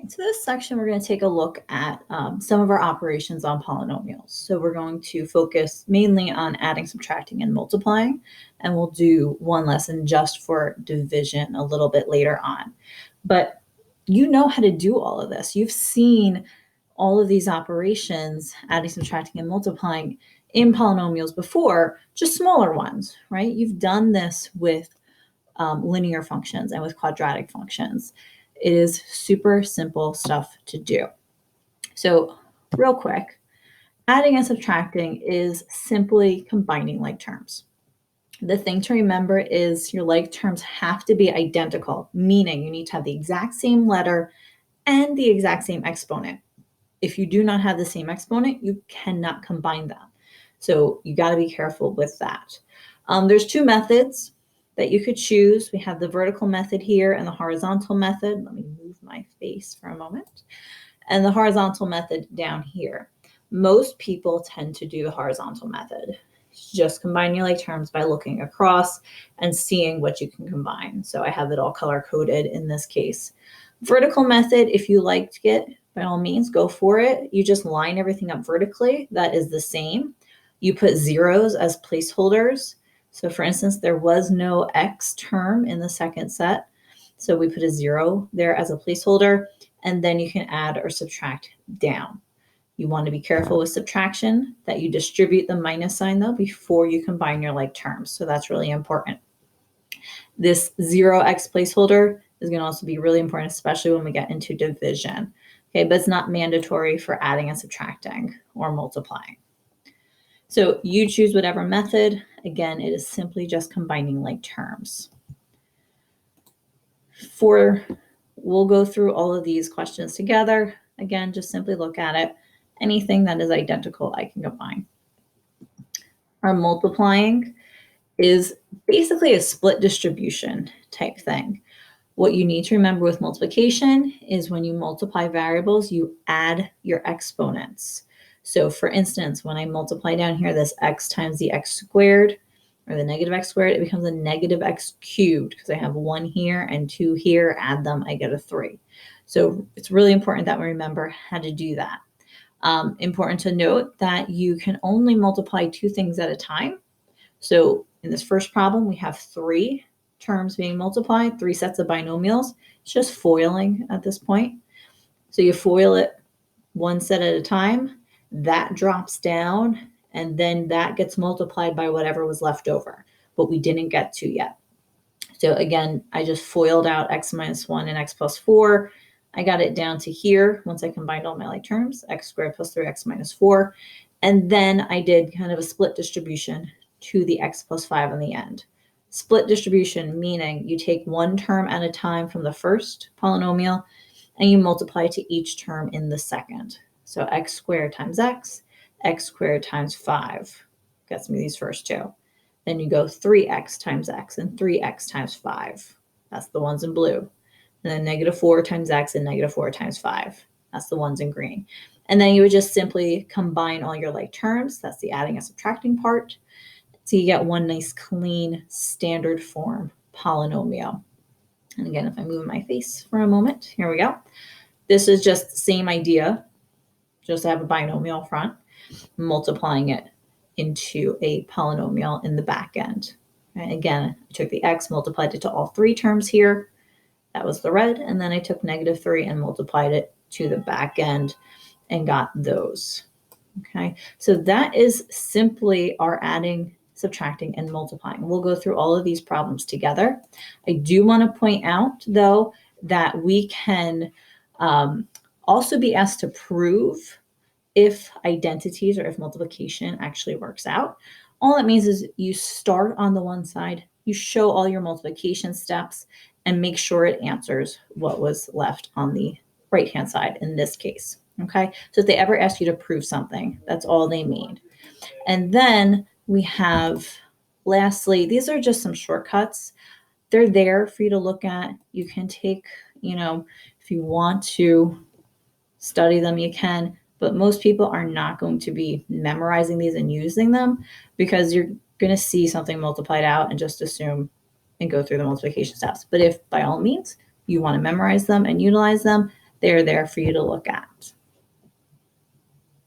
So this section, we're going to take a look at some of our operations on polynomials. So we're going to focus mainly on adding, subtracting, and multiplying, and we'll do one lesson just for division a little bit later on. But you know how to do all of this. You've seen all of these operations, adding, subtracting, and multiplying in polynomials before, just smaller ones, right? You've done this with linear functions and with quadratic functions. It is super simple stuff to do. So real quick, adding and subtracting is simply combining like terms. The thing to remember is your like terms have to be identical, meaning you need to have the exact same letter and the exact same exponent. If you do not have the same exponent, you cannot combine them. So you got to be careful with that. There's two methods that you could choose. We have the vertical method here and the horizontal method. Let me move my face for a moment. And the horizontal method down here. Most people tend to do the horizontal method. Just combine your like terms by looking across and seeing what you can combine. So I have it all color coded in this case. Vertical method, if you liked it, by all means, go for it. You just line everything up vertically. That is the same. You put zeros as placeholders. So for instance, there was no x term in the second set. So we put a 0 there as a placeholder, and then you can add or subtract down. You want to be careful with subtraction, that you distribute the minus sign though before you combine your like terms. So that's really important. This 0x placeholder is going to also be really important, especially when we get into division. Okay, but it's not mandatory for adding and subtracting or multiplying. So you choose whatever method. Again, it is simply just combining like terms. We'll go through all of these questions together. Again, just simply look at it. Anything that is identical, I can combine. Our multiplying is basically a split distribution type thing. What you need to remember with multiplication is when you multiply variables, you add your exponents. So for instance, when I multiply down here this x times the x squared, or the negative x squared, it becomes a negative x cubed because I have 1 here and 2 here. Add them, I get a 3. So it's really important that we remember how to do that. Important to note that you can only multiply 2 things at a time. So in this first problem, we have 3 terms being multiplied, 3 sets of binomials. It's just foiling at this point. So you FOIL it 1 set at a time. That drops down, and then that gets multiplied by whatever was left over, but we didn't get to yet. So again, I just FOILed out x minus 1 and x plus 4. I got it down to here once I combined all my like terms, x squared plus 3x minus 4. And then I did kind of a split distribution to the x plus 5 on the end. Split distribution meaning you take 1 term at a time from the first polynomial and you multiply to each term in the second. So x squared times x squared times 5 gets me these first 2. Then you go 3x times x and 3x times 5. That's the ones in blue. And then negative 4 times x and negative 4 times 5. That's the ones in green. And then you would just simply combine all your like terms. That's the adding and subtracting part. So you get one nice, clean, standard form polynomial. And again, if I move my face for a moment, here we go. This is just the same idea. Just have a binomial front, multiplying it into a polynomial in the back end. And again, I took the x, multiplied it to all 3 terms here. That was the red. And then I took negative 3 and multiplied it to the back end and got those. Okay, so that is simply our adding, subtracting, and multiplying. We'll go through all of these problems together. I do want to point out, though, that we can also be asked to prove if identities or if multiplication actually works out. All that means is you start on the one side, you show all your multiplication steps, and make sure it answers what was left on the right-hand side in this case. Okay, so if they ever ask you to prove something, that's all they mean. And then we have, lastly, these are just some shortcuts. They're there for you to look at. You can take, if you want to study them, you can, but most people are not going to be memorizing these and using them because you're going to see something multiplied out and just assume and go through the multiplication steps. But if by all means you want to memorize them and utilize them, they're there for you to look at.